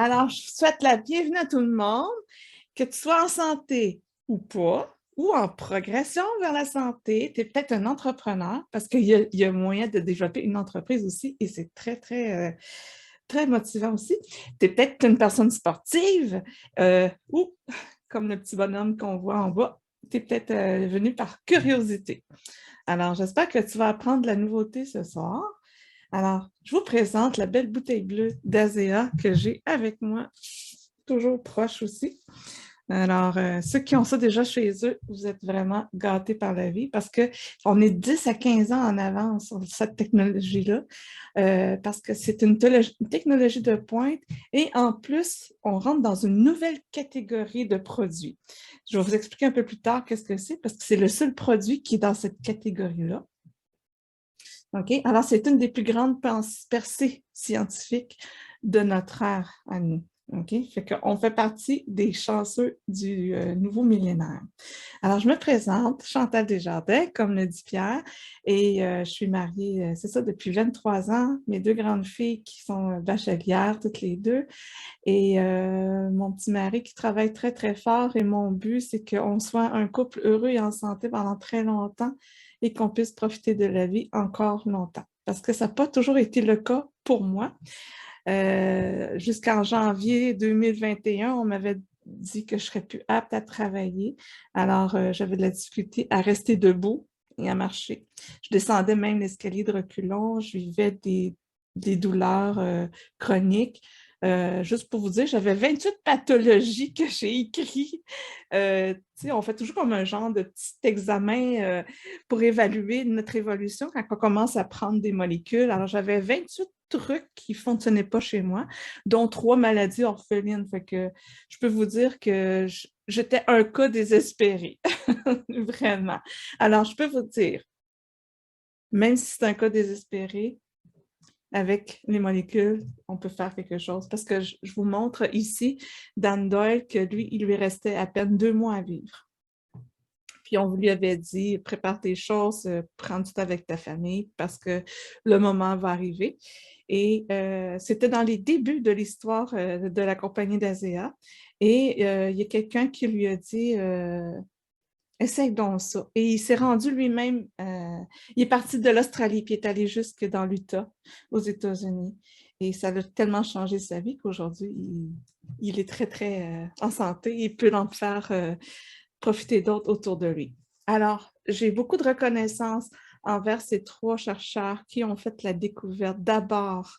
Alors, je souhaite la bienvenue à tout le monde, que tu sois en santé ou pas, ou en progression vers la santé. Tu es peut-être un entrepreneur parce qu'il y a moyen de développer une entreprise aussi et c'est très motivant aussi. Tu es peut-être une personne sportive ou, comme le petit bonhomme qu'on voit en bas, tu es peut-être venu par curiosité. Alors, j'espère que tu vas apprendre de la nouveauté ce soir. Alors, je vous présente la belle bouteille bleue d'Azea que j'ai avec moi, toujours proche aussi. Alors, ceux qui ont ça déjà chez eux, vous êtes vraiment gâtés par la vie parce qu'on est 10 à 15 ans en avance sur cette technologie-là, parce que c'est une technologie de pointe et en plus, on rentre dans une nouvelle catégorie de produits. Je vais vous expliquer un peu plus tard qu'est-ce que c'est parce que c'est le seul produit qui est dans cette catégorie-là. OK? Alors, c'est une des plus grandes percées scientifiques de notre ère à nous. OK? Fait qu'on fait partie des chanceux du nouveau millénaire. Alors, je me présente, Chantal Desjardins, comme le dit Pierre, et je suis mariée, c'est ça, depuis 23 ans. Mes deux grandes filles qui sont bachelières, toutes les deux, et mon petit mari qui travaille très fort. Et mon but, c'est qu'on soit un couple heureux et en santé pendant très longtemps et qu'on puisse profiter de la vie encore longtemps. Parce que ça n'a pas toujours été le cas pour moi. Jusqu'en janvier 2021, on m'avait dit que je serais plus apte à travailler. Alors, j'avais de la difficulté à rester debout et à marcher. Je descendais même l'escalier de reculons. Je vivais des douleurs chroniques. Juste pour vous dire, j'avais 28 pathologies que j'ai écrites. On fait toujours comme un genre de petit examen pour évaluer notre évolution quand on commence à prendre des molécules. Alors, j'avais 28 trucs qui ne fonctionnaient pas chez moi, dont 3 maladies orphelines. Fait que je peux vous dire que j'étais un cas désespéré, vraiment. Alors, je peux vous dire, même si c'est un cas désespéré, avec les molécules, on peut faire quelque chose. Parce que je vous montre ici Dan Doyle que lui, il lui restait à peine 2 mois à vivre. Puis on lui avait dit, prépare tes choses, prends du temps avec ta famille parce que le moment va arriver. Et c'était dans les débuts de l'histoire de la compagnie d'Azea. Et il y a quelqu'un qui lui a dit, essaye donc ça. Et il s'est rendu lui-même, il est parti de l'Australie, puis il est allé jusque dans l'Utah, aux États-Unis. Et ça a tellement changé sa vie qu'aujourd'hui, il est très en santé. Il peut en faire profiter d'autres autour de lui. Alors, j'ai beaucoup de reconnaissance envers ces 3 chercheurs qui ont fait la découverte d'abord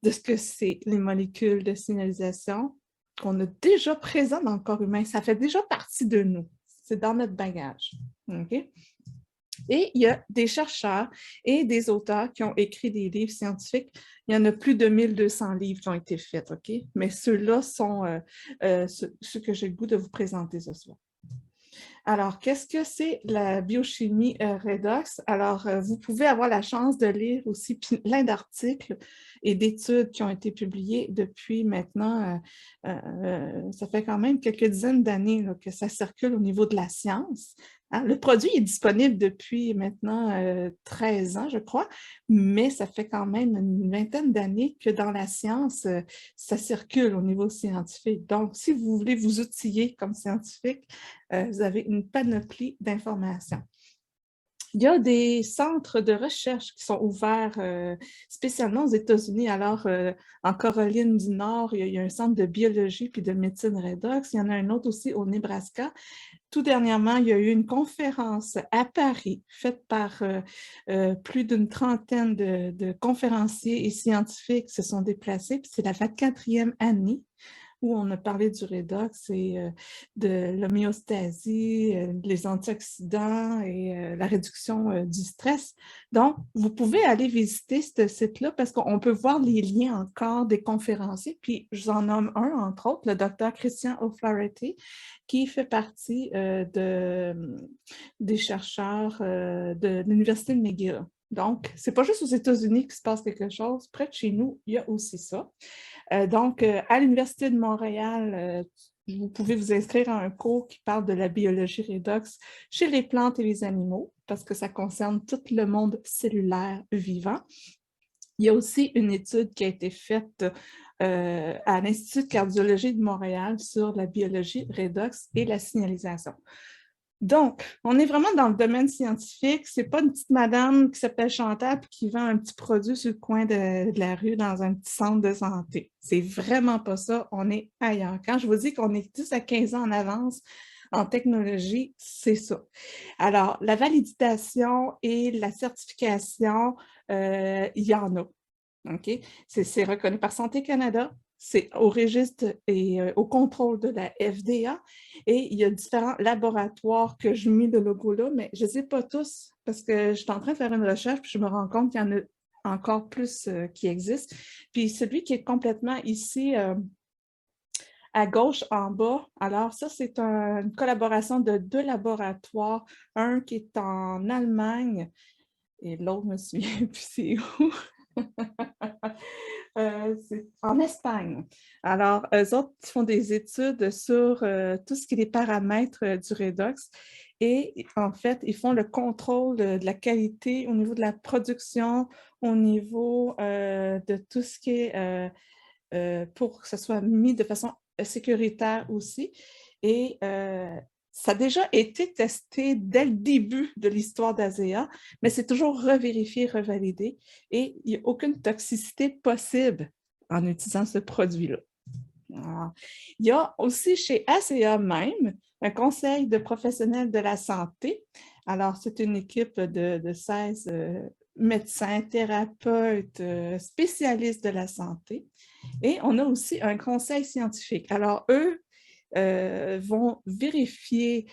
de ce que c'est les molécules de signalisation qu'on a déjà présentes dans le corps humain. Ça fait déjà partie de nous. C'est dans notre bagage. OK? Et il y a des chercheurs et des auteurs qui ont écrit des livres scientifiques. Il y en a plus de 1200 livres qui ont été faits, OK? Mais ceux-là sont ceux que j'ai le goût de vous présenter ce soir. Alors, qu'est-ce que c'est la biochimie redox? Alors, vous pouvez avoir la chance de lire aussi plein d'articles et d'études qui ont été publiées depuis maintenant, ça fait quand même quelques dizaines d'années que ça circule au niveau de la science. Hein? Le produit est disponible depuis maintenant 13 ans, je crois, mais ça fait quand même une vingtaine d'années que dans la science, ça circule au niveau scientifique. Donc, si vous voulez vous outiller comme scientifique, vous avez une panoplie d'informations. Il y a des centres de recherche qui sont ouverts spécialement aux États-Unis. Alors, en Caroline du Nord, il y a un centre de biologie puis de médecine redox. Il y en a un autre aussi au Nebraska. Tout dernièrement, il y a eu une conférence à Paris faite par plus d'une trentaine de conférenciers et scientifiques qui se sont déplacés. Puis c'est la 24e année où on a parlé du redox et de l'homéostasie, les antioxydants et la réduction du stress. Donc, vous pouvez aller visiter ce site-là parce qu'on peut voir les liens encore des conférenciers. Puis, je vous en nomme un, entre autres, le docteur Christian O'Flaherty, qui fait partie des chercheurs de l'Université de McGill. Donc, ce n'est pas juste aux États-Unis qu'il se passe quelque chose. Près de chez nous, il y a aussi ça. Donc, à l'Université de Montréal, vous pouvez vous inscrire à un cours qui parle de la biologie redox chez les plantes et les animaux, parce que ça concerne tout le monde cellulaire vivant. Il y a aussi une étude qui a été faite à l'Institut de cardiologie de Montréal sur la biologie redox et la signalisation. Donc, on est vraiment dans le domaine scientifique. Ce n'est pas une petite madame qui s'appelle Chantal et qui vend un petit produit sur le coin de la rue dans un petit centre de santé. C'est vraiment pas ça. On est ailleurs. Quand je vous dis qu'on est 10 à 15 ans en avance en technologie, c'est ça. Alors, la validation et la certification, il y en a. OK? C'est reconnu par Santé Canada. C'est au registre et au contrôle de la FDA. Et il y a différents laboratoires que je mets le logo là, mais je ne sais pas tous parce que je suis en train de faire une recherche puis je me rends compte qu'il y en a encore plus qui existent. Puis celui qui est complètement ici à gauche en bas, alors ça, c'est une collaboration de 2 laboratoires, un qui est en Allemagne et l'autre, je me souviens plus c'est où. C'est en Espagne. Alors, eux autres font des études sur tout ce qui est les paramètres du redox et en fait, ils font le contrôle de la qualité au niveau de la production, au niveau de tout ce qui est pour que ce soit mis de façon sécuritaire aussi. Et ça a déjà été testé dès le début de l'histoire d'ASEA, mais c'est toujours revérifié, revalidé et il n'y a aucune toxicité possible en utilisant ce produit-là. Il y a aussi chez ASEA même un conseil de professionnels de la santé. Alors, c'est une équipe de 16 médecins, thérapeutes, spécialistes de la santé. Et on a aussi un conseil scientifique. Alors, eux vont vérifier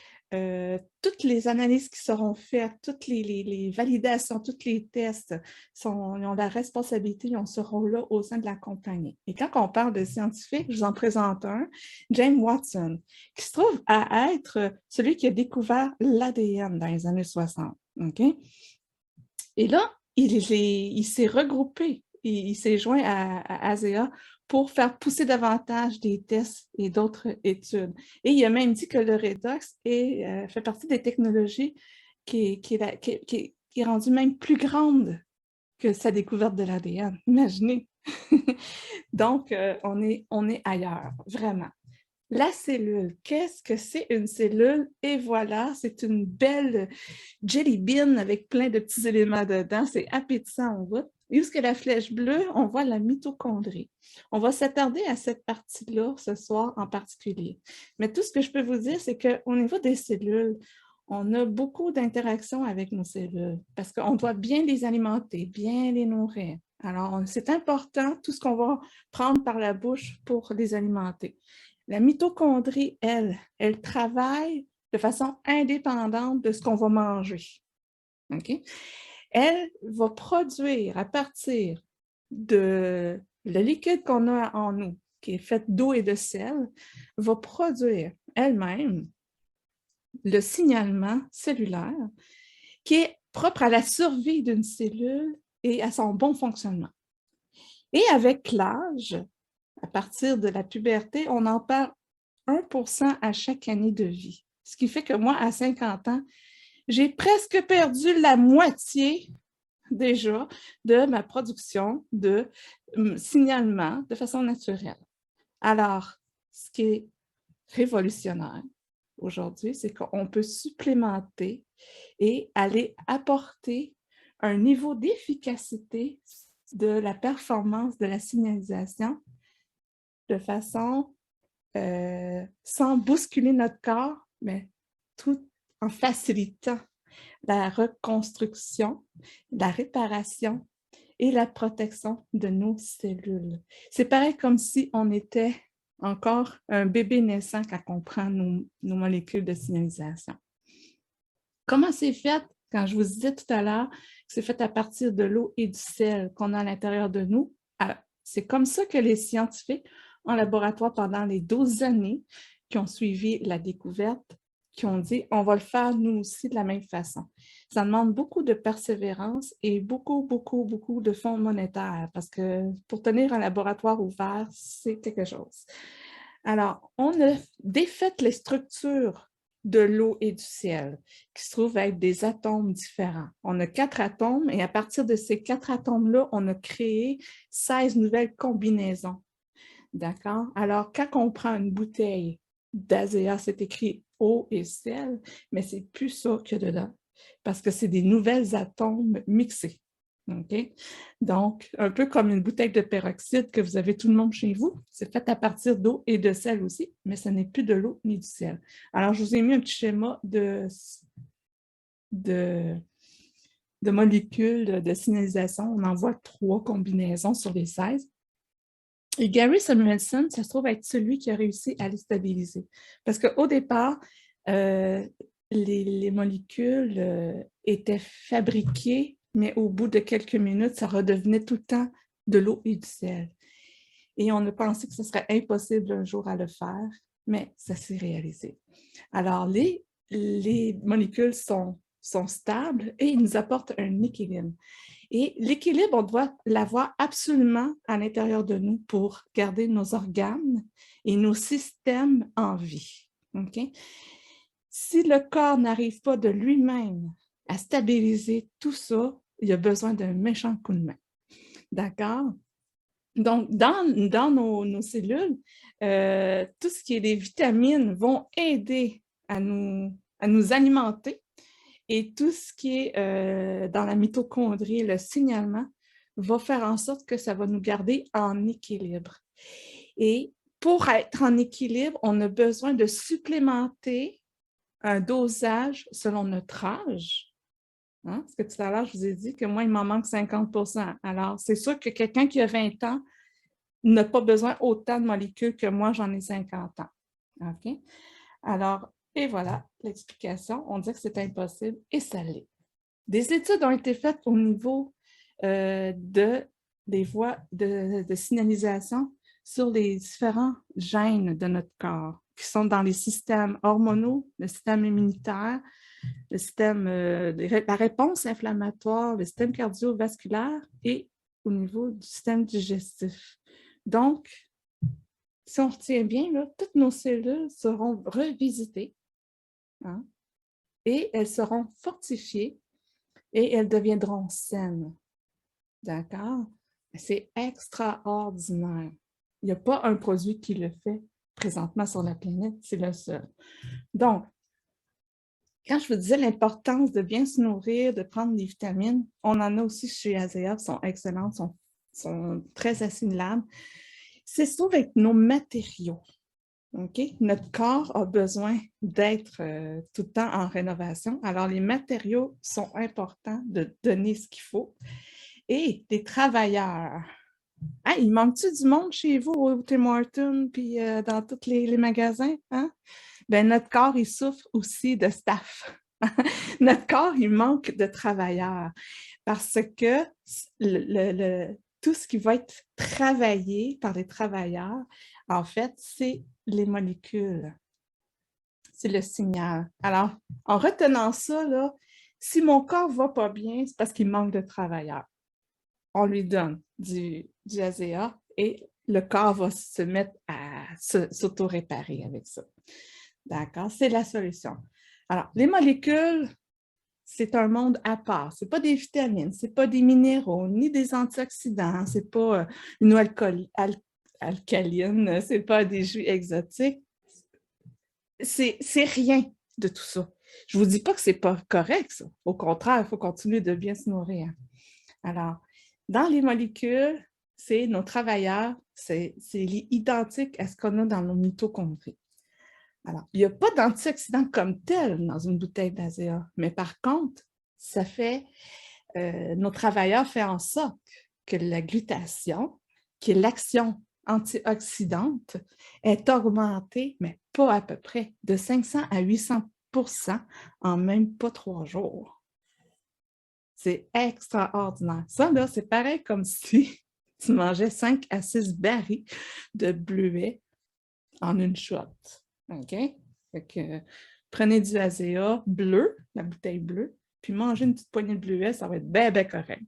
toutes les analyses qui seront faites, toutes les validations, tous les tests, ils ont la responsabilité, ils ont ce rôle-là au sein de la compagnie. Et quand on parle de scientifique, je vous en présente un, James Watson, qui se trouve à être celui qui a découvert l'ADN dans les années 60. Okay? Et là, il s'est regroupé, il s'est joint à ASEA pour faire pousser davantage des tests et d'autres études. Et il a même dit que le redox fait partie des technologies qui est rendue même plus grande que sa découverte de l'ADN. Imaginez! Donc, on est ailleurs, vraiment. La cellule, qu'est-ce que c'est une cellule? Et voilà, c'est une belle jelly bean avec plein de petits éléments dedans. C'est appétissant, on voit. Et où est-ce que la flèche bleue? On voit la mitochondrie. On va s'attarder à cette partie-là ce soir en particulier. Mais tout ce que je peux vous dire, c'est qu'au niveau des cellules, on a beaucoup d'interactions avec nos cellules parce qu'on doit bien les alimenter, bien les nourrir. Alors, c'est important tout ce qu'on va prendre par la bouche pour les alimenter. La mitochondrie, elle travaille de façon indépendante de ce qu'on va manger. Okay? Elle va produire à partir de le liquide qu'on a en nous, qui est fait d'eau et de sel, va produire elle-même le signalement cellulaire qui est propre à la survie d'une cellule et à son bon fonctionnement. Et avec l'âge, à partir de la puberté, on en perd 1% à chaque année de vie. Ce qui fait que moi, à 50 ans, j'ai presque perdu la moitié déjà de ma production de signalement de façon naturelle. Alors, ce qui est révolutionnaire aujourd'hui, c'est qu'on peut supplémenter et aller apporter un niveau d'efficacité de la performance de la signalisation de façon sans bousculer notre corps, mais tout en facilitant la reconstruction, la réparation et la protection de nos cellules. C'est pareil comme si on était encore un bébé naissant quand on prend nos molécules de signalisation. Comment c'est fait? Quand je vous disais tout à l'heure, c'est fait à partir de l'eau et du sel qu'on a à l'intérieur de nous. C'est comme ça que les scientifiques en laboratoire pendant les 12 années qui ont suivi la découverte, qui ont dit on va le faire nous aussi de la même façon. Ça demande beaucoup de persévérance et beaucoup de fonds monétaires parce que pour tenir un laboratoire ouvert, c'est quelque chose. Alors, on a défait les structures de l'eau et du ciel, qui se trouvent être des atomes différents. On a 4 atomes et à partir de ces 4 atomes-là, on a créé 16 nouvelles combinaisons. D'accord? Alors, quand on prend une bouteille d'Azéa, c'est écrit eau et ciel, mais c'est plus ça qu'il y a dedans, parce que c'est des nouvelles atomes mixés. OK? Donc, un peu comme une bouteille de peroxyde que vous avez tout le monde chez vous, c'est fait à partir d'eau et de sel aussi, mais ce n'est plus de l'eau ni du sel. Alors, je vous ai mis un petit schéma de molécules de signalisation. On en voit 3 combinaisons sur les 16. Et Gary Samuelson, ça se trouve être celui qui a réussi à les stabiliser. Parce qu'au départ, les molécules étaient fabriquées, mais au bout de quelques minutes, ça redevenait tout le temps de l'eau et du sel. Et on a pensé que ce serait impossible un jour à le faire, mais ça s'est réalisé. Alors, les molécules sont stables et ils nous apportent un équilibre. Et l'équilibre, on doit l'avoir absolument à l'intérieur de nous pour garder nos organes et nos systèmes en vie. Okay? Si le corps n'arrive pas de lui-même à stabiliser tout ça, il a besoin d'un méchant coup de main. D'accord? Donc, dans nos cellules, tout ce qui est des vitamines vont aider à nous alimenter. Et tout ce qui est dans la mitochondrie, le signalement, va faire en sorte que ça va nous garder en équilibre. Et pour être en équilibre, on a besoin de supplémenter un dosage selon notre âge. Hein? Parce que tout à l'heure, je vous ai dit que moi, il m'en manque 50%. Alors, c'est sûr que quelqu'un qui a 20 ans n'a pas besoin autant de molécules que moi, j'en ai 50 ans. OK? Alors, et voilà l'explication. On dit que c'est impossible et ça l'est. Des études ont été faites au niveau des voies de signalisation sur les différents gènes de notre corps, qui sont dans les systèmes hormonaux, le système immunitaire, le système, la réponse inflammatoire, le système cardiovasculaire et au niveau du système digestif. Donc, si on retient bien, là, toutes nos cellules seront revisitées, hein, et elles seront fortifiées et elles deviendront saines. D'accord? C'est extraordinaire. Il n'y a pas un produit qui le fait présentement sur la planète, c'est le seul. Donc, quand je vous disais l'importance de bien se nourrir, de prendre des vitamines, on en a aussi chez Azea, sont excellentes, sont très assimilables. C'est surtout avec nos matériaux. Okay? Notre corps a besoin d'être tout le temps en rénovation. Alors, les matériaux sont importants de donner ce qu'il faut. Et des travailleurs. Ah, il manque-tu du monde chez vous au Tim Hortons puis dans tous les magasins? Hein? Bien, notre corps, il souffre aussi de staff. Notre corps, il manque de travailleurs parce que tout ce qui va être travaillé par les travailleurs, en fait, c'est les molécules. C'est le signal. Alors, en retenant ça, là, si mon corps ne va pas bien, c'est parce qu'il manque de travailleurs. On lui donne du Azea et le corps va se mettre à s'auto-réparer avec ça. D'accord? C'est la solution. Alors, les molécules, c'est un monde à part. Ce n'est pas des vitamines, ce n'est pas des minéraux, ni des antioxydants, ce n'est pas une eau alcaline, ce n'est pas des jus exotiques. C'est rien de tout ça. Je ne vous dis pas que ce n'est pas correct, ça. Au contraire, il faut continuer de bien se nourrir. Alors, dans les molécules, c'est nos travailleurs, c'est identique à ce qu'on a dans nos mitochondries. Alors, il n'y a pas d'antioxydants comme tel dans une bouteille d'Azea, mais par contre, ça fait, nos travailleurs font en sorte que la glutation, qui est l'action antioxydante, est augmentée, mais pas à peu près, de 500 à 800% en même pas 3 jours. C'est extraordinaire. Ça, là, c'est pareil comme si tu mangeais 5 à 6 barils de bleuets en une shot. OK? Fait que, prenez du Azea bleu, la bouteille bleue, puis mangez une petite poignée de bleuets, ça va être bien, bien correct.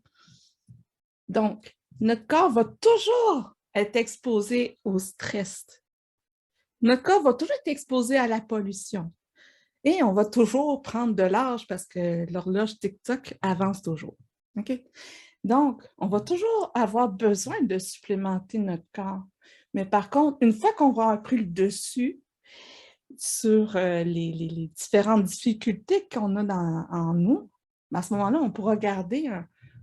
Donc, notre corps va toujours être exposé au stress. Notre corps va toujours être exposé à la pollution. Et on va toujours prendre de l'âge parce que l'horloge TikTok avance toujours. OK? Donc, on va toujours avoir besoin de supplémenter notre corps. Mais par contre, une fois qu'on va avoir pris le dessus sur les différentes difficultés qu'on a en nous, à ce moment-là, on pourra garder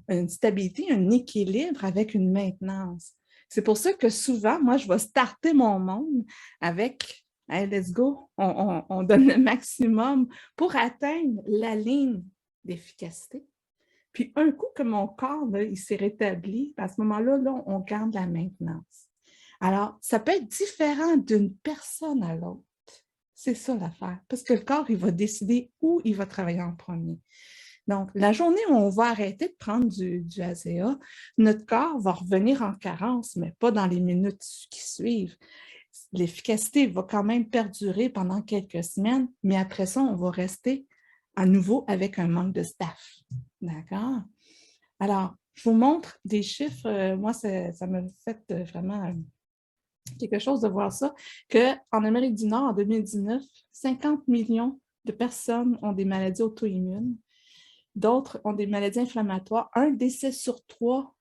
une stabilité, un équilibre avec une maintenance. C'est pour ça que souvent, moi, je vais starter mon monde avec hey, let's go, on donne le maximum pour atteindre la ligne d'efficacité. Puis un coup que mon corps, là, il s'est rétabli, à ce moment-là, là, on garde la maintenance. Alors, ça peut être différent d'une personne à l'autre. C'est ça l'affaire. Parce que le corps, il va décider où il va travailler en premier. Donc, la journée où on va arrêter de prendre du ASEA, notre corps va revenir en carence, mais pas dans les minutes qui suivent. L'efficacité va quand même perdurer pendant quelques semaines, mais après ça, on va rester à nouveau avec un manque de staff. D'accord? Alors, je vous montre des chiffres. Moi, ça me fait vraiment quelque chose de voir ça, qu'en Amérique du Nord, en 2019, 50 millions de personnes ont des maladies auto-immunes. D'autres ont des maladies inflammatoires. Un décès sur 3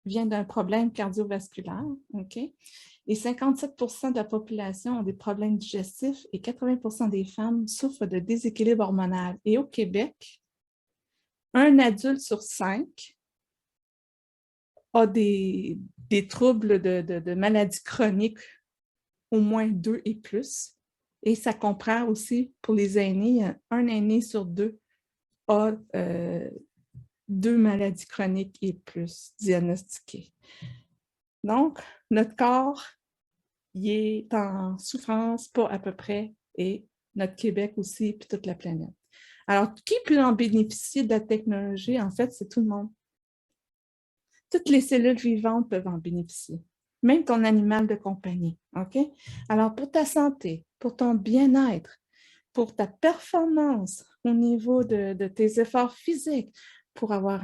vient d'un problème cardiovasculaire. OK? Et 57% de la population ont des problèmes digestifs et 80% des femmes souffrent de déséquilibre hormonal. Et au Québec, un adulte sur 5 a des troubles de maladies chroniques, au moins 2 et plus. Et ça comprend aussi pour les aînés, un aîné sur 2 a 2 maladies chroniques et plus diagnostiquées. Donc, notre corps, il est en souffrance, pas à peu près, et notre Québec aussi, puis toute la planète. Alors, qui peut en bénéficier de la technologie? En fait, c'est tout le monde. Toutes les cellules vivantes peuvent en bénéficier, même ton animal de compagnie. OK? Alors, pour ta santé, pour ton bien-être, pour ta performance au niveau de tes efforts physiques, pour avoir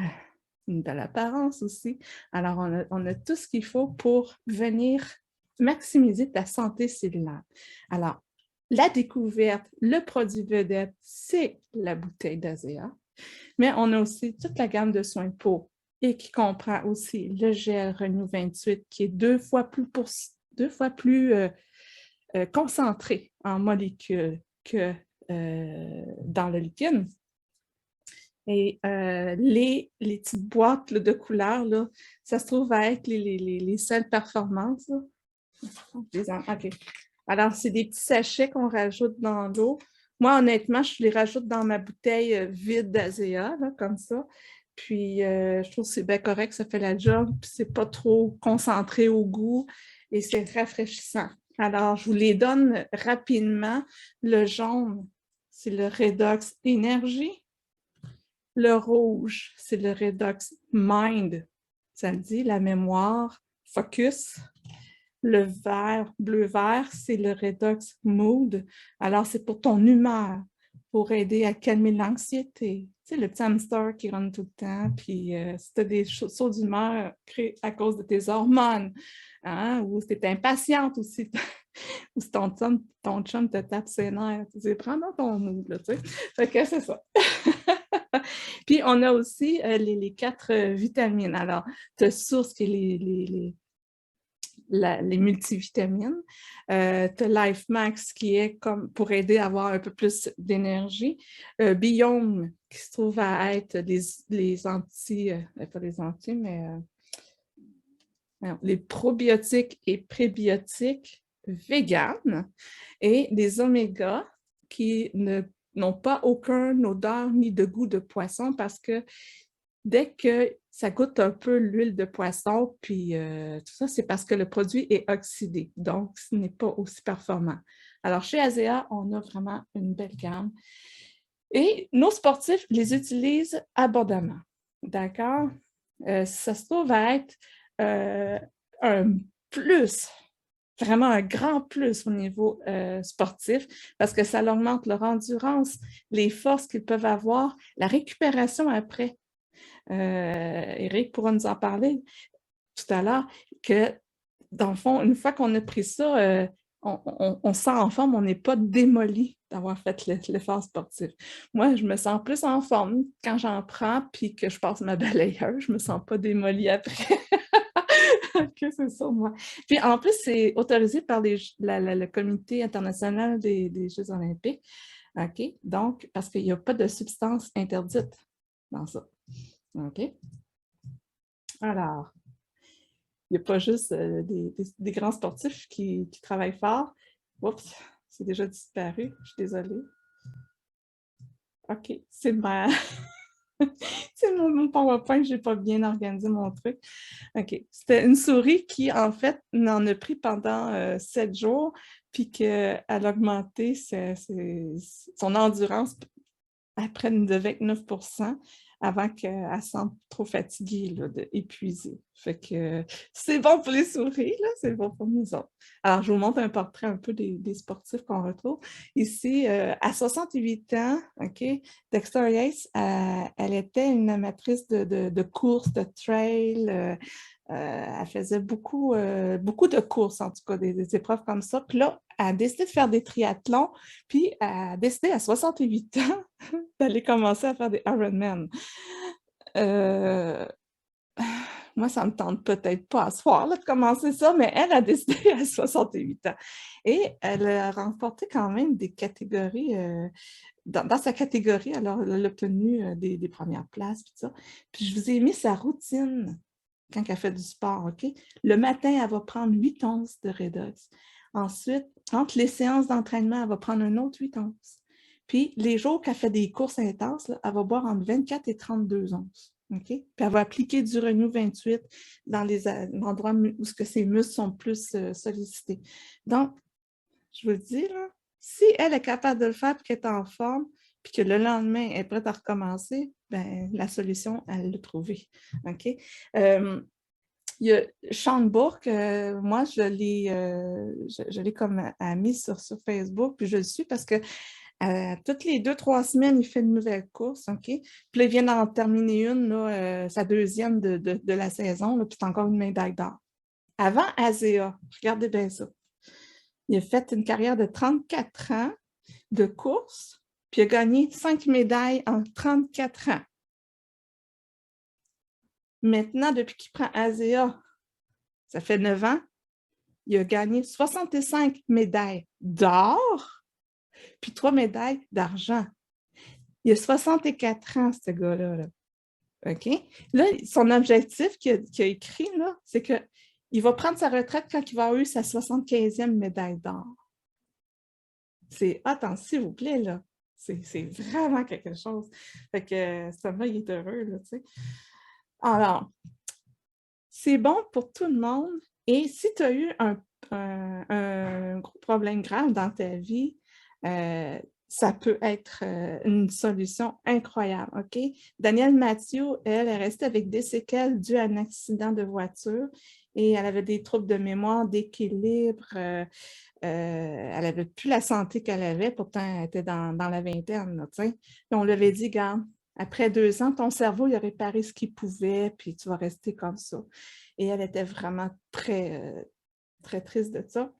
une belle apparence aussi. Alors, on a tout ce qu'il faut pour venir maximiser ta santé cellulaire. Alors, la découverte, le produit vedette, c'est la bouteille d'Azea, mais on a aussi toute la gamme de soins peau et qui comprend aussi le gel Renew 28 qui est deux fois plus concentré en molécules que dans le liquide. Et les petites boîtes là, de couleurs, là, ça se trouve à être les seules performances. OK. Alors, c'est des petits sachets qu'on rajoute dans l'eau. Moi, honnêtement, je les rajoute dans ma bouteille vide d'Azea, comme ça. Puis, je trouve que c'est bien correct, ça fait la job, puis c'est pas trop concentré au goût et c'est rafraîchissant. Alors, je vous les donne rapidement. Le jaune, c'est le Redox Énergie. Le rouge, c'est le Redox Mind. Ça me dit la mémoire, focus. Le vert, bleu-vert, c'est le Redox Mood. Alors, c'est pour ton humeur, pour aider à calmer l'anxiété. Tu sais, le petit hamster qui rentre tout le temps, puis si tu as des sauts d'humeur créés à cause de tes hormones, hein, ou si tu es impatiente aussi, ou si ton chum te tape ses nerfs, tu sais, prends dans ton mood, là, tu sais. Fait que c'est ça. Puis, on a aussi les 4 vitamines. Alors, tu as source qui est les multivitamines. Tu as Life Max qui est comme pour aider à avoir un peu plus d'énergie. Biome qui se trouve à être les anti, pas les anti, mais les probiotiques et prébiotiques véganes et les oméga qui n'ont pas aucune odeur ni de goût de poisson parce que dès que ça goûte un peu l'huile de poisson, puis tout ça, c'est parce que le produit est oxydé, donc ce n'est pas aussi performant. Alors, chez Azea, on a vraiment une belle gamme. Et nos sportifs les utilisent abondamment, d'accord? Ça se trouve à être un plus, vraiment un grand plus au niveau sportif parce que ça augmente leur endurance, les forces qu'ils peuvent avoir, la récupération après. Eric pourra nous en parler tout à l'heure, que dans le fond, une fois qu'on a pris ça, on se sent en forme, on n'est pas démoli d'avoir fait l'effort sportif. Moi, je me sens plus en forme quand j'en prends puis que je passe ma balayeuse. Je me sens pas démolie après. OK, c'est ça, moi. Puis en plus, c'est autorisé par le Comité international des Jeux olympiques. OK? Donc, parce qu'il n'y a pas de substance interdite dans ça. OK? Alors, il n'y a pas juste des grands sportifs qui travaillent fort. Oups, c'est déjà disparu. Je suis désolée. OK, c'est c'est mon PowerPoint, je n'ai pas bien organisé mon truc. OK. C'était une souris qui, en fait, n'en a pris pendant 7 jours, puis qu'elle a augmenté son endurance à près de 29% avant qu'elle se sente trop fatiguée, là, épuisée. Fait que c'est bon pour les souris, là, c'est bon pour nous autres. Alors, je vous montre un portrait un peu des sportifs qu'on retrouve. Ici, à 68 ans, OK, Dexter Yates, elle était une amatrice de courses, de trail. Elle faisait beaucoup de courses, en tout cas, des épreuves comme ça. Puis là, elle a décidé de faire des triathlons, puis elle a décidé à 68 ans d'aller commencer à faire des Ironman. Moi, ça ne me tente peut-être pas à ce soir là, de commencer ça, mais elle a décidé à 68 ans. Et elle a remporté quand même des catégories. Dans sa catégorie, alors elle a obtenu des premières places. Puis, ça. Puis je vous ai mis sa routine quand elle fait du sport. OK? Le matin, elle va prendre 8 onces de Redox. Ensuite, entre les séances d'entraînement, elle va prendre un autre 8 onces. Puis, les jours qu'elle fait des courses intenses, là, elle va boire entre 24 et 32 onces. Okay? Puis, elle va appliquer du Renew 28 dans les endroits où ses muscles sont plus sollicités. Donc, je vous le dis, là, si elle est capable de le faire et qu'elle est en forme, puis que le lendemain, elle est prête à recommencer, ben, la solution, elle l'a trouvée. OK? Il y a Sean Bourque, moi, je l'ai comme ami sur Facebook, puis je le suis parce que toutes les 2-3 semaines, il fait une nouvelle course, OK? Puis là, il vient d'en terminer une, là, sa deuxième de la saison, là, puis c'est encore une médaille d'or. Avant ASEA, regardez bien ça. Il a fait une carrière de 34 ans de course, puis il a gagné 5 médailles en 34 ans. Maintenant, depuis qu'il prend ASEA, ça fait 9 ans, il a gagné 65 médailles d'or, puis 3 médailles d'argent. Il a 64 ans, ce gars-là. Là. OK? Là, son objectif qu'il a écrit, c'est qu'il va prendre sa retraite quand il va avoir eu sa 75e médaille d'or. C'est, attends, s'il vous plaît, là. C'est vraiment quelque chose. Fait que ça va, il est heureux, là, tu sais. Alors, c'est bon pour tout le monde. Et si tu as eu un gros problème grave dans ta vie, ça peut être une solution incroyable, OK? Danielle Mathieu, elle est restée avec des séquelles dues à un accident de voiture et elle avait des troubles de mémoire, d'équilibre. Elle n'avait plus la santé qu'elle avait, pourtant elle était dans la vingtaine, là, tu sais. Et on lui avait dit, regarde, après 2 ans, ton cerveau, il a réparé ce qu'il pouvait, puis tu vas rester comme ça. Et elle était vraiment très, très triste de ça.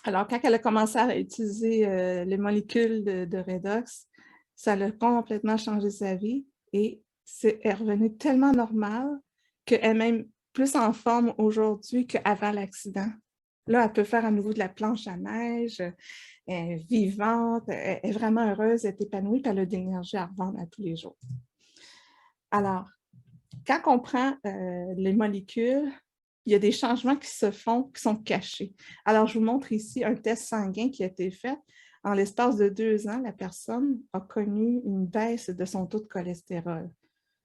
Alors, quand elle a commencé à utiliser les molécules de Redox, ça a complètement changé sa vie et elle est revenue tellement normale qu'elle est même plus en forme aujourd'hui qu'avant l'accident. Là, elle peut faire à nouveau de la planche à neige, elle est vivante, elle est vraiment heureuse, elle est épanouie, puis elle a de l'énergie à revendre à tous les jours. Alors, quand on prend les molécules, il y a des changements qui se font, qui sont cachés. Alors, je vous montre ici un test sanguin qui a été fait. En l'espace de 2 ans, la personne a connu une baisse de son taux de cholestérol.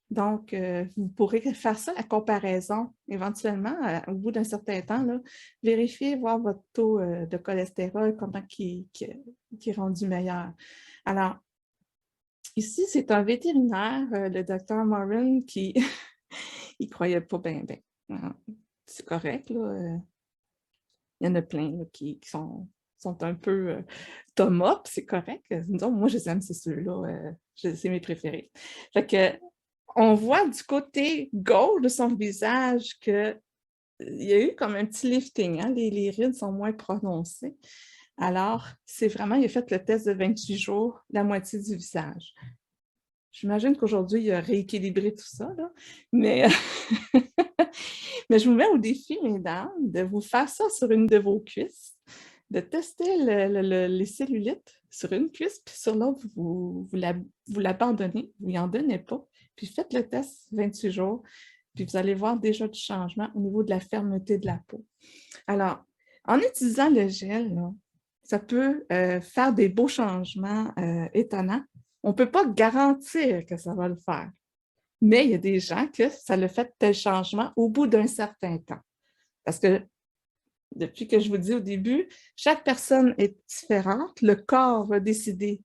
Donc, vous pourrez faire ça, la comparaison, éventuellement, au bout d'un certain temps, là, vérifiez, voir votre taux de cholestérol, comment qui est rendu meilleur. Alors, ici, c'est un vétérinaire, le docteur Morin, qui ne croyait pas bien. C'est correct, là. Il y en a plein là, qui sont un peu Thomas, c'est correct. Disons, moi, je les aime, c'est ceux-là. C'est mes préférés. Fait que, on voit du côté gauche de son visage que il y a eu comme un petit lifting, hein? Les rides sont moins prononcées. Alors, c'est vraiment, il a fait le test de 28 jours, la moitié du visage. J'imagine qu'aujourd'hui, il a rééquilibré tout ça, là. Mais, mais je vous mets au défi, mesdames, de vous faire ça sur une de vos cuisses, de tester les cellulites sur une cuisse, puis sur l'autre, vous l'abandonnez, vous n'y en donnez pas, puis faites le test 28 jours, puis vous allez voir déjà du changement au niveau de la fermeté de la peau. Alors, en utilisant le gel, là, ça peut faire des beaux changements étonnants. On ne peut pas garantir que ça va le faire, mais il y a des gens que ça le fait tel changement au bout d'un certain temps. Parce que depuis que je vous dis au début, chaque personne est différente. Le corps va décider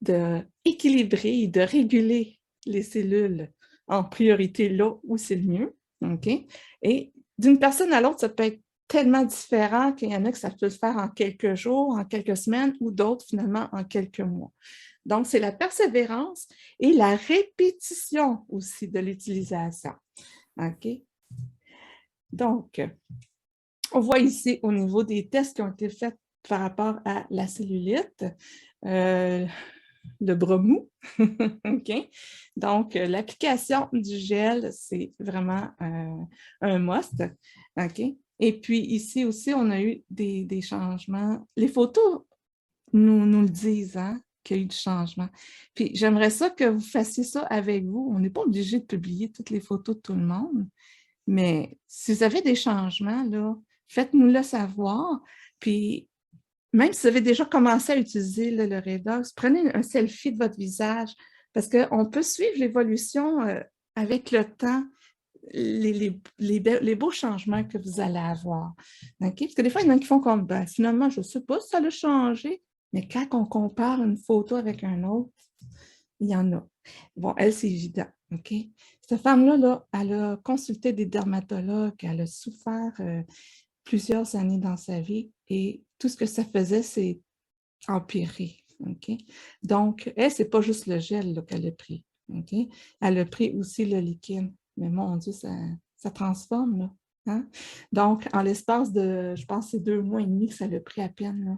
d'équilibrer, de réguler les cellules en priorité là où c'est le mieux. Okay? Et d'une personne à l'autre, ça peut être tellement différent qu'il y en a que ça peut se faire en quelques jours, en quelques semaines, ou d'autres finalement en quelques mois. Donc, c'est la persévérance et la répétition aussi de l'utilisation. OK? Donc, on voit ici au niveau des tests qui ont été faits par rapport à la cellulite, le bras mou. OK? Donc, l'application du gel, c'est vraiment un must. OK? Et puis ici aussi, on a eu des changements. Les photos nous le disent, hein, qu'il y a eu du changement. Puis j'aimerais ça que vous fassiez ça avec vous. On n'est pas obligé de publier toutes les photos de tout le monde, mais si vous avez des changements, là, faites-nous-le savoir. Puis même si vous avez déjà commencé à utiliser le Redox, prenez un selfie de votre visage parce qu'on peut suivre l'évolution avec le temps, les beaux changements que vous allez avoir. Okay? Parce que des fois, il y en a qui font comme, ben, finalement, je ne sais pas si ça a changé, mais quand on compare une photo avec un autre, il y en a. Bon, elle, c'est évident. OK? Cette femme-là, là, elle a consulté des dermatologues, elle a souffert plusieurs années dans sa vie et tout ce que ça faisait, c'est empirer. OK? Donc, elle, c'est pas juste le gel qu'elle a pris. OK? Elle a pris aussi le liquide. Mais mon Dieu, ça transforme, là. Hein? Donc, en l'espace de, je pense, c'est 2 mois et demi que ça l'a pris à peine. Là.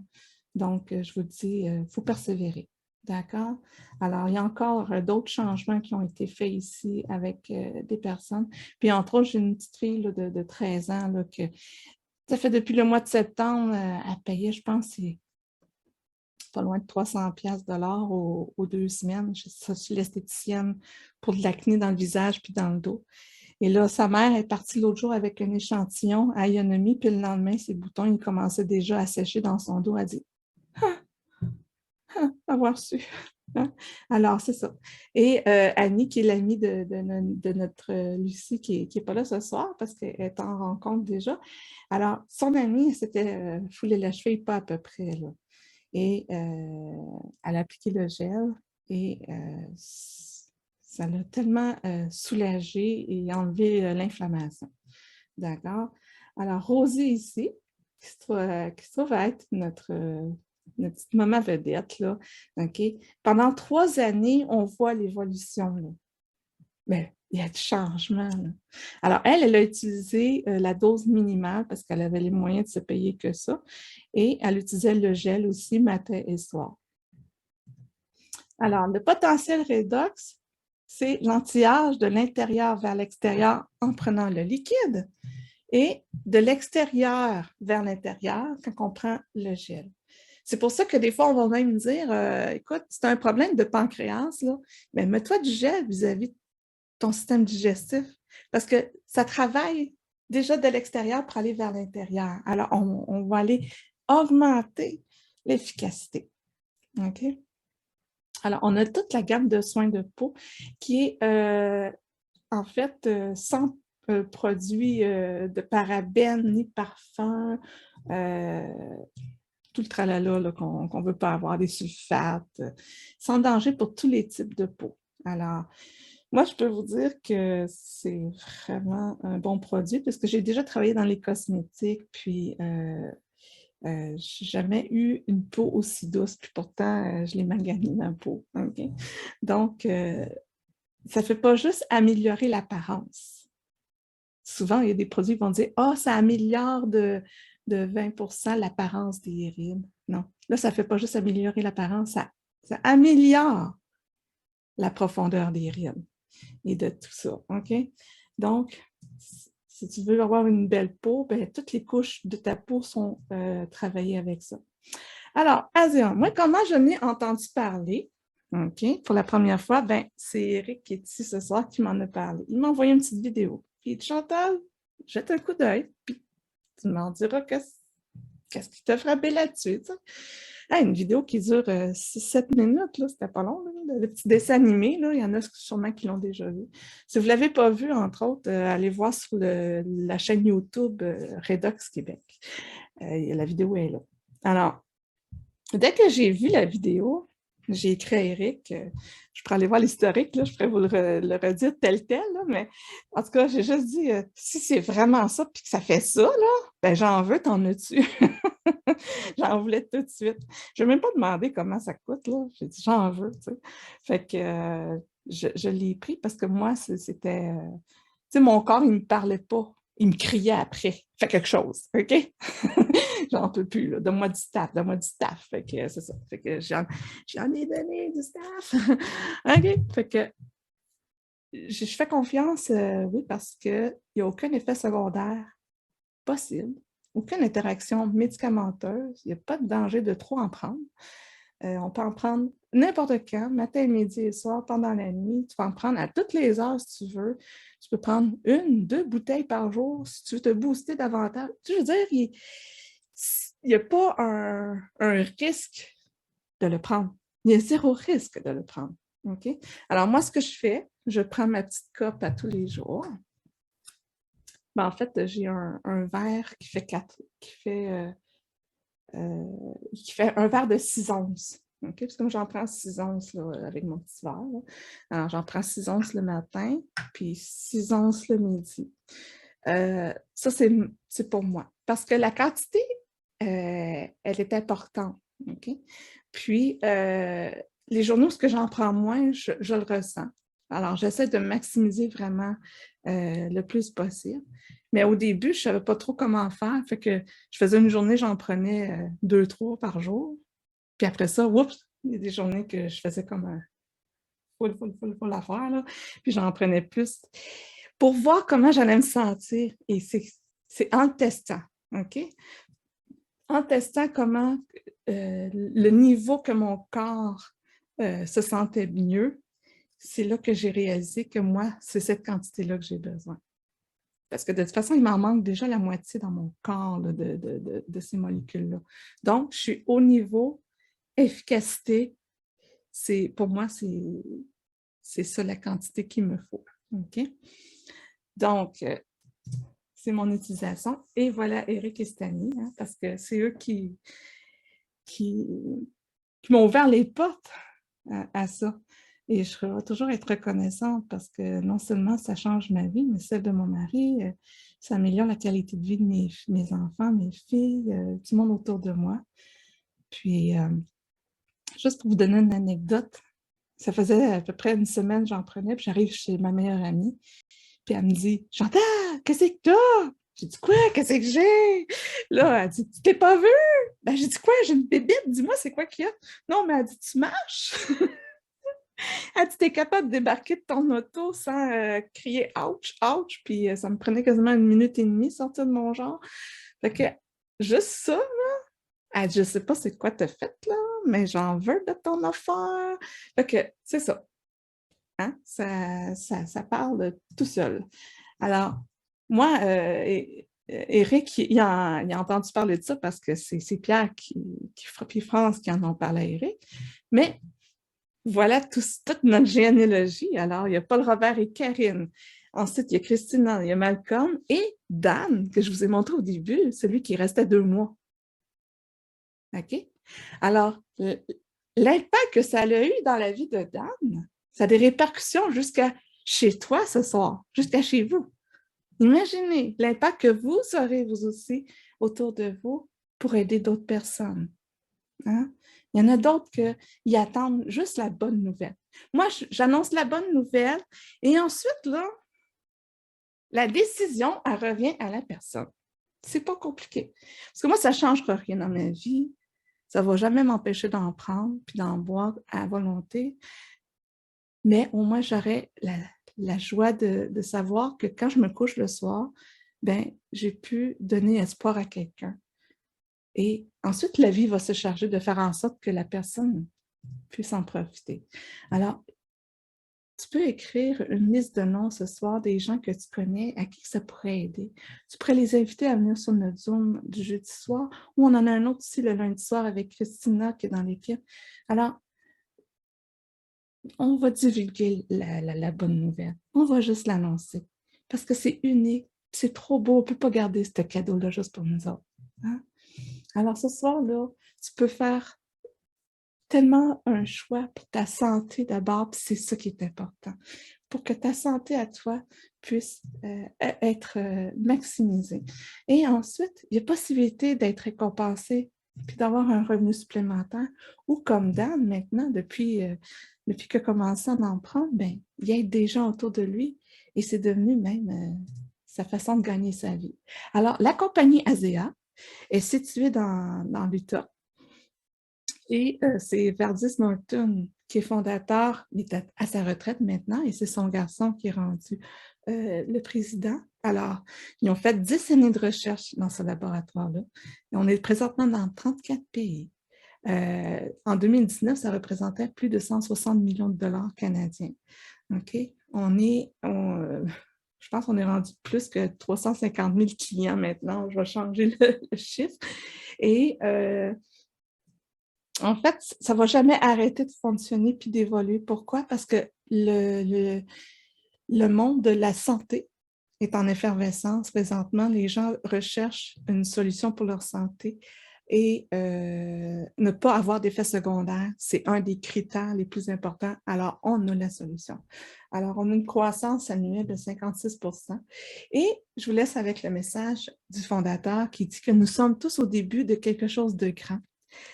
Donc, je vous dis, il faut persévérer. D'accord? Alors, il y a encore d'autres changements qui ont été faits ici avec des personnes. Puis, entre autres, j'ai une petite fille là, de 13 ans là, que ça fait depuis le mois de septembre, elle payait, je pense, c'est pas loin de 300$ aux 2 semaines. Je suis l'esthéticienne pour de l'acné dans le visage puis dans le dos. Et là, sa mère est partie l'autre jour avec un échantillon à ionomie, puis le lendemain, ses boutons, ils commençaient déjà à sécher dans son dos. Elle dit avoir su. Hein? Alors, c'est ça. Et Annie, qui est l'amie de notre Lucie, qui n'est pas là ce soir parce qu'elle est en rencontre déjà. Alors, son amie, elle s'était foulée la cheville pas à peu près. Là. Et elle a appliqué le gel et ça l'a tellement soulagé et enlevé l'inflammation. D'accord? Alors, Rosie ici, qui se trouve à être notre petite maman vedette, là, OK? Pendant 3 années, on voit l'évolution, là. Mais il y a du changement, là. Alors, elle a utilisé la dose minimale parce qu'elle avait les moyens de se payer que ça. Et elle utilisait le gel aussi matin et soir. Alors, le potentiel redox, c'est l'anti-âge de l'intérieur vers l'extérieur en prenant le liquide et de l'extérieur vers l'intérieur quand on prend le gel. C'est pour ça que des fois, on va même dire, écoute, c'est un problème de pancréas, là, mais mets-toi du gel vis-à-vis de ton système digestif parce que ça travaille déjà de l'extérieur pour aller vers l'intérieur. Alors, on va aller augmenter l'efficacité. OK? Alors, on a toute la gamme de soins de peau qui est en fait sans produits de parabènes ni parfums, tout le tralala qu'on ne veut pas avoir, des sulfates, sans danger pour tous les types de peau. Alors, moi, je peux vous dire que c'est vraiment un bon produit parce que j'ai déjà travaillé dans les cosmétiques, puis je n'ai jamais eu une peau aussi douce, puis pourtant, je l'ai maganée ma peau. Okay? Donc, ça ne fait pas juste améliorer l'apparence, souvent, il y a des produits qui vont dire « Ah, ça améliore de 20 % l'apparence des rides. » Non, là, ça ne fait pas juste améliorer l'apparence, ça améliore la profondeur des rides et de tout ça, OK? Donc, si tu veux avoir une belle peau, ben, toutes les couches de ta peau sont travaillées avec ça. Alors, Asia, moi, comment je n'ai entendu parler? OK, pour la première fois, ben, c'est Eric qui est ici ce soir qui m'en a parlé. Il m'a envoyé une petite vidéo. Puis il dit, Chantal, jette un coup d'œil, puis tu m'en diras qu'est-ce qui t'a frappé là-dessus. Une vidéo qui dure 6-7 minutes, c'était pas long, là, le petit dessin animé, là, il y en a sûrement qui l'ont déjà vu. Si vous ne l'avez pas vu, entre autres, allez voir sur la chaîne YouTube Redox Québec. La vidéo est là. Alors, dès que j'ai vu la vidéo, j'ai écrit à Eric, je pourrais aller voir l'historique, je pourrais vous le redire tel, là, mais en tout cas, j'ai juste dit, si c'est vraiment ça, puis que ça fait ça, là, ben j'en veux, t'en as-tu? J'en voulais tout de suite. Je n'ai même pas demandé comment ça coûte, là. J'ai dit, j'en veux, tu sais. Fait que je l'ai pris parce que moi, c'était... tu sais, mon corps, il ne me parlait pas. Il me criait après. Fais quelque chose, OK? J'en peux plus, là. Donne-moi du staff, donne-moi du staff. Fait que c'est ça. Fait que j'en ai donné du staff. OK? Fait que je fais confiance, oui, parce qu'il n'y a aucun effet secondaire possible, aucune interaction médicamenteuse, il n'y a pas de danger de trop en prendre. On peut en prendre n'importe quand, matin, midi et soir, pendant la nuit. Tu peux en prendre à toutes les heures si tu veux. Tu peux prendre 1-2 bouteilles par jour si tu veux te booster davantage. Je veux dire, il n'y a pas un risque de le prendre. Il y a 0 risque de le prendre. OK? Alors, moi, ce que je fais, je prends ma petite coupe à tous les jours. Ben, en fait, j'ai un verre qui fait un verre de 6 onces. Okay? Parce que moi, j'en prends 6 onces là, avec mon petit verre. Là. Alors, j'en prends 6 onces le matin, puis 6 onces le midi. Ça, c'est pour moi. Parce que la quantité, elle est importante. Okay? Puis, les journaux, ce que j'en prends moins, je le ressens. Alors, j'essaie de maximiser vraiment le plus possible. Mais au début, je ne savais pas trop comment faire. Fait que je faisais une journée, j'en prenais 2-3 par jour. Puis après ça, oups, il y a des journées que je faisais comme un full affaire, là. Puis j'en prenais plus pour voir comment j'allais me sentir. Et c'est en testant, OK? En testant comment le niveau que mon corps se sentait mieux, c'est là que j'ai réalisé que moi, c'est cette quantité-là que j'ai besoin. Parce que de toute façon, il m'en manque déjà la moitié dans mon corps là, de ces molécules-là. Donc, je suis au niveau efficacité. Pour moi, c'est ça la quantité qu'il me faut. OK? Donc, c'est mon utilisation. Et voilà Eric et Stani, parce que c'est eux qui m'ont ouvert les portes à ça. Et je vais toujours être reconnaissante parce que non seulement ça change ma vie, mais celle de mon mari, ça améliore la qualité de vie de mes enfants, mes filles, du monde autour de moi. Puis, juste pour vous donner une anecdote, ça faisait à peu près une semaine que j'en prenais, puis j'arrive chez ma meilleure amie, puis elle me dit « Chantal, qu'est-ce que t'as? » J'ai dit « Quoi? Qu'est-ce que j'ai? » Là, elle dit « Tu t'es pas vue? » Ben, j'ai dit « Quoi? J'ai une bébite, dis-moi, c'est quoi qu'il y a? » Non, mais elle dit « Tu marches? » Elle dit « T'es capable de débarquer de ton auto sans crier « Ouch, ouch », puis ça me prenait quasiment 1 minute et demie sortir de mon genre. Fait que, juste ça, là, elle dit « Je sais pas c'est quoi t'as fait, là, mais j'en veux de ton affaire. » Fait que, c'est ça. Hein? Ça parle tout seul. Alors, moi, Eric, il a entendu parler de ça parce que c'est Pierre puis France qui en ont parlé à Eric. Mais voilà toute notre généalogie. Alors, il y a Paul Robert et Karine. Ensuite, il y a Christine, il y a Malcolm et Dan, que je vous ai montré au début, celui qui restait 2 mois. OK? Alors, l'impact que ça a eu dans la vie de Dan, ça a des répercussions jusqu'à chez toi ce soir, jusqu'à chez vous. Imaginez l'impact que vous aurez, vous aussi, autour de vous pour aider d'autres personnes. Hein? Il y en a d'autres qui attendent juste la bonne nouvelle. Moi, j'annonce la bonne nouvelle et ensuite, là, La décision, elle revient à la personne. C'est pas compliqué. Parce que moi, ça ne changera rien dans ma vie. Ça ne va jamais m'empêcher d'en prendre puis d'en boire à volonté. Mais au moins, j'aurai la joie de savoir que quand je me couche le soir, ben, j'ai pu donner espoir à quelqu'un. Et ensuite, la vie va se charger de faire en sorte que la personne puisse en profiter. Alors, tu peux écrire une liste de noms ce soir des gens que tu connais à qui ça pourrait aider. Tu pourrais les inviter à venir sur notre Zoom du jeudi soir, ou on en a un autre aussi le lundi soir avec Christina qui est dans l'équipe. Alors, on va divulguer la bonne nouvelle. On va juste l'annoncer parce que c'est unique, c'est trop beau. On ne peut pas garder ce cadeau-là juste pour nous autres. Hein? Alors, ce soir-là, tu peux faire tellement un choix pour ta santé d'abord, puis c'est ça qui est important, pour que ta santé à toi puisse être maximisée. Et ensuite, il y a possibilité d'être récompensé puis d'avoir un revenu supplémentaire, ou comme Dan, maintenant, depuis qu'il a commencé à en prendre, ben, il y a des gens autour de lui et c'est devenu même sa façon de gagner sa vie. Alors, la compagnie ASEA est située dans l'Utah. Et c'est Verdis Norton qui est fondateur, il est à sa retraite maintenant, et c'est son garçon qui est rendu le président. Alors, ils ont fait 10 années de recherche dans ce laboratoire-là. Et on est présentement dans 34 pays. En 2019, ça représentait plus de 160 millions de dollars canadiens. OK? Je pense qu'on est rendu plus que 350 000 clients maintenant. Je vais changer le chiffre. Et en fait, ça ne va jamais arrêter de fonctionner puis d'évoluer. Pourquoi? Parce que le monde de la santé est en effervescence présentement. Les gens recherchent une solution pour leur santé et ne pas avoir d'effets secondaires, c'est un des critères les plus importants. Alors, on a la solution. Alors, on a une croissance annuelle de 56 %. Et je vous laisse avec le message du fondateur qui dit que nous sommes tous au début de quelque chose de grand,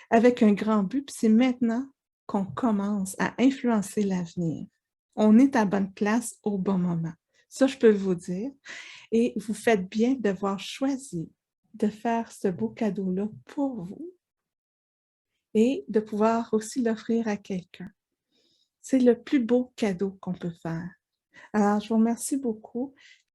avec un grand but, puis c'est maintenant qu'on commence à influencer l'avenir. On est à bonne place au bon moment. Ça, je peux vous dire. Et vous faites bien d'avoir choisi de faire ce beau cadeau-là pour vous et de pouvoir aussi l'offrir à quelqu'un. C'est le plus beau cadeau qu'on peut faire. Alors, je vous remercie beaucoup.